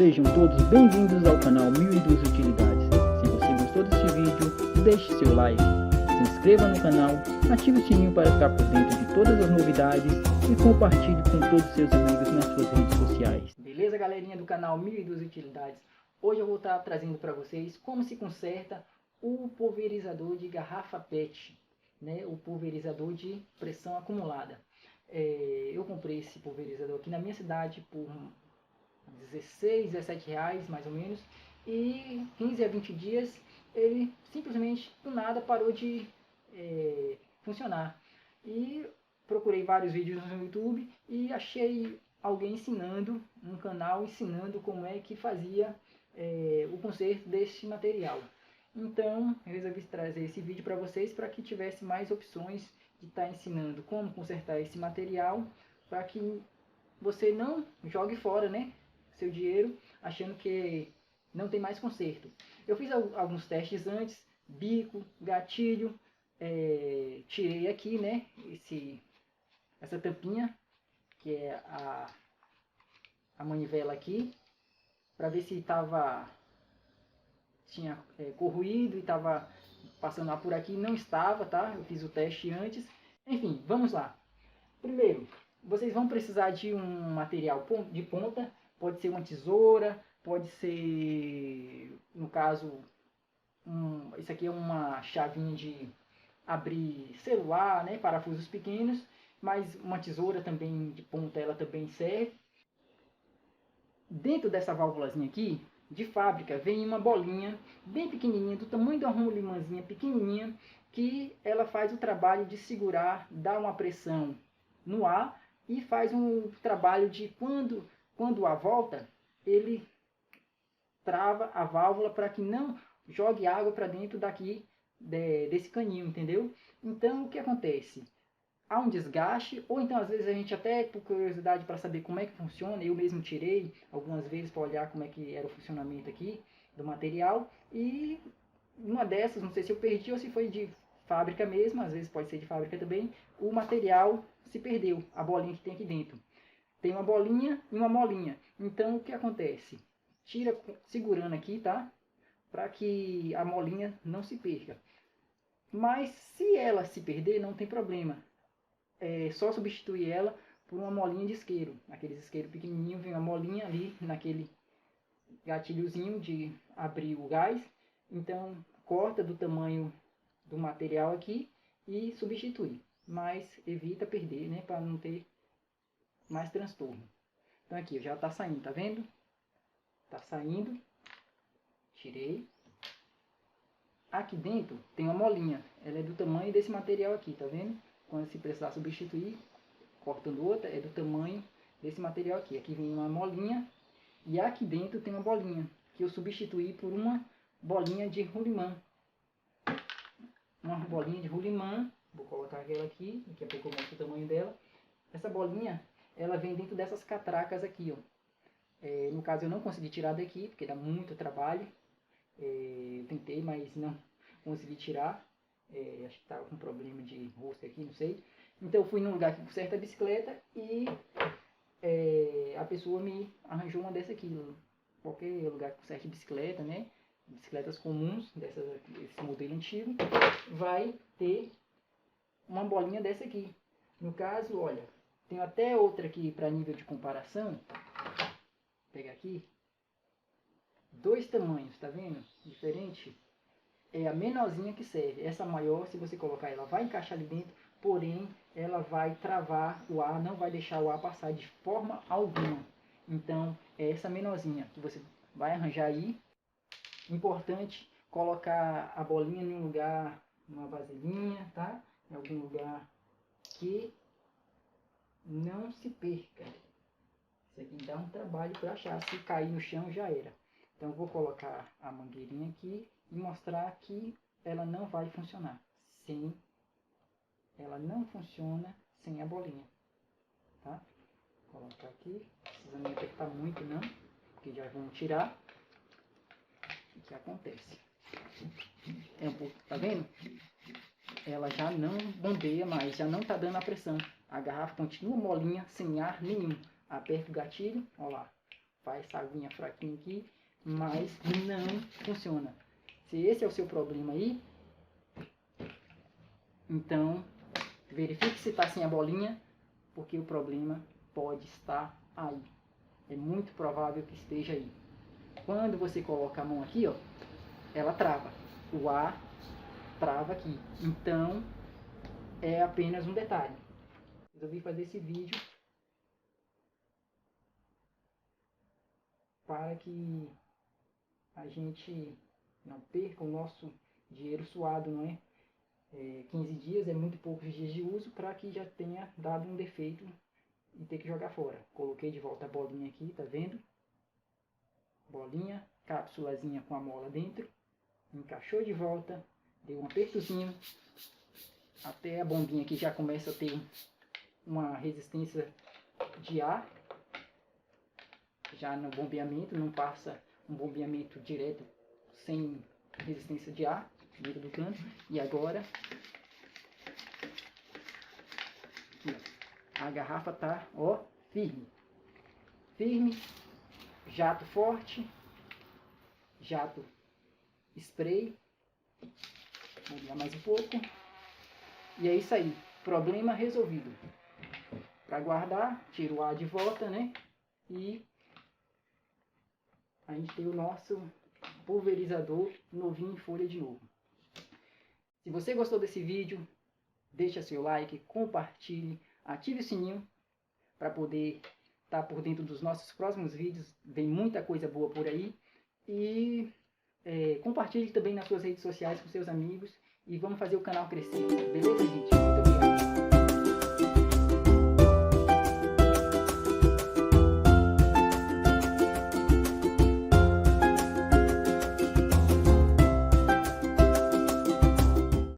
Sejam todos bem-vindos ao canal 1002 Utilidades. Se você gostou desse vídeo, deixe seu like, se inscreva no canal, ative o sininho para ficar por dentro de todas as novidades e compartilhe com todos os seus amigos nas suas redes sociais. Beleza, galerinha do canal 1002 Utilidades? Hoje eu vou estar trazendo para vocês como se conserta o pulverizador de garrafa PET, né? O pulverizador de pressão acumulada. Eu comprei esse pulverizador aqui na minha cidade por 16, 17 reais mais ou menos, e 15 a 20 dias ele simplesmente do nada parou de funcionar. E procurei vários vídeos no YouTube e achei alguém ensinando, um canal ensinando como é que fazia o conserto desse material. Então eu resolvi trazer esse vídeo para vocês, para que tivesse mais opções de estar ensinando como consertar esse material, para que você não jogue fora, né, seu dinheiro achando que não tem mais conserto. Eu fiz alguns testes antes, bico, gatilho, tirei aqui, né, essa tampinha, que é a manivela aqui, para ver se tinha corroído e estava passando lá por aqui. Não estava, tá? Eu fiz o teste antes. Enfim, vamos lá. Primeiro, vocês vão precisar de um material de ponta. Pode ser uma tesoura, pode ser, no caso, isso aqui é uma chavinha de abrir celular, né, parafusos pequenos, mas uma tesoura também de ponta, ela também serve. Dentro dessa válvulazinha aqui, de fábrica, vem uma bolinha bem pequenininha, do tamanho de uma rolimãzinha pequenininha, que ela faz o trabalho de segurar, dar uma pressão no ar e faz um trabalho de quando o ar volta, ele trava a válvula para que não jogue água para dentro daqui desse caninho, entendeu? Então o que acontece? Há um desgaste, ou então às vezes a gente até, por curiosidade para saber como é que funciona, eu mesmo tirei algumas vezes para olhar como é que era o funcionamento aqui do material, e uma dessas, não sei se eu perdi ou se foi de fábrica mesmo, às vezes pode ser de fábrica também, o material se perdeu, a bolinha que tem aqui dentro. Tem uma bolinha e uma molinha. Então o que acontece? Tira segurando aqui, tá? Para que a molinha não se perca. Mas se ela se perder, não tem problema. É só substituir ela por uma molinha de isqueiro. Aqueles isqueiros pequenininhos, vem uma molinha ali naquele gatilhozinho de abrir o gás. Então corta do tamanho do material aqui e substitui. Mas evita perder, né? Para não ter mais transtorno. Então aqui já está saindo, tá vendo? Tá saindo. Tirei. Aqui dentro tem uma molinha. Ela é do tamanho desse material aqui, tá vendo? Quando se precisar substituir, cortando outra, é do tamanho desse material aqui. Aqui vem uma molinha. E aqui dentro tem uma bolinha, que eu substituí por uma bolinha de rolimã. Uma bolinha de rolimã. Vou colocar aquela aqui. Daqui a pouco eu mostro o tamanho dela. Essa bolinha, ela vem dentro dessas catracas aqui, ó. No caso eu não consegui tirar daqui, porque dá muito trabalho. Tentei, mas não consegui tirar. Acho que estava com problema de rosca aqui, não sei. Então eu fui num lugar que conserta a bicicleta e a pessoa me arranjou uma dessa aqui. Qualquer lugar que conserta bicicleta, né? Bicicletas comuns, desse modelo antigo, vai ter uma bolinha dessa aqui. No caso, olha, tem até outra aqui para nível de comparação. Vou pegar aqui. Dois tamanhos, tá vendo? Diferente. É a menorzinha que serve. Essa maior, se você colocar, ela vai encaixar ali dentro, porém ela vai travar o ar, não vai deixar o ar passar de forma alguma. Então é essa menorzinha que você vai arranjar aí. Importante colocar a bolinha em um lugar, numa vasilhinha, tá? Em algum lugar que não se perca. Isso aqui dá um trabalho para achar. Se cair no chão já era. Então eu vou colocar a mangueirinha aqui e mostrar que ela não vai funcionar. Sim, ela não funciona sem a bolinha. Tá? Vou colocar aqui. Não precisa me apertar muito não, porque já vamos tirar. O que acontece? Tá vendo? Ela já não bombeia mais, já não está dando a pressão. A garrafa continua molinha, sem ar nenhum. Aperta o gatilho, ó lá. faz essa aguinha fraquinha aqui, mas não funciona. Se esse é o seu problema aí, então verifique se está sem a bolinha, porque o problema pode estar aí. É muito provável que esteja aí. Quando você coloca a mão aqui, ó, ela trava. O ar trava aqui. Então, é apenas um detalhe. Resolvi fazer esse vídeo para que a gente não perca o nosso dinheiro suado, não é? 15 dias é muito poucos dias de uso para que já tenha dado um defeito e ter que jogar fora. Coloquei de volta a bolinha aqui, tá vendo? Bolinha, cápsulazinha com a mola dentro, encaixou de volta, deu um apertozinho, até a bombinha aqui já começa a ter uma resistência de ar, já no bombeamento, não passa um bombeamento direto sem resistência de ar dentro do canto. E agora a garrafa tá, ó, firme, jato forte, jato spray. Vamos lá mais um pouco. E é isso aí, problema resolvido. Para guardar, tira o ar de volta, né? E a gente tem o nosso pulverizador novinho em folha de novo. Se você gostou desse vídeo, deixa seu like, compartilhe, ative o sininho para poder estar por dentro dos nossos próximos vídeos. Vem muita coisa boa por aí. E compartilhe também nas suas redes sociais com seus amigos. E vamos fazer o canal crescer. Beleza, gente? Muito obrigado.